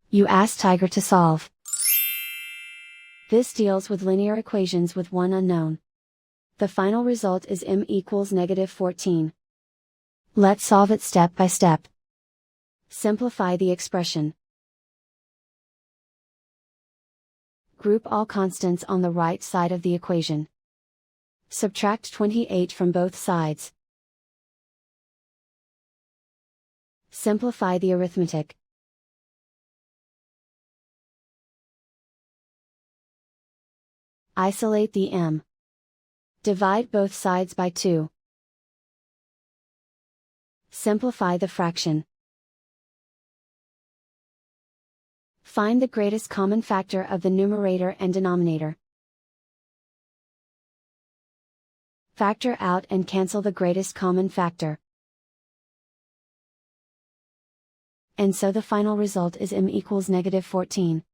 You ask Tiger to solve. This deals with linear equations with one unknown. The final result is m equals -14. Let's solve it step by step. Simplify the expression. Group all constants on the right side of the equation. Subtract 28 from both sides. Simplify the arithmetic. Isolate the m. Divide both sides by 2. Simplify the fraction. Find the greatest common factor of the numerator and denominator. Factor out and cancel the greatest common factor. And so the final result is m equals -14.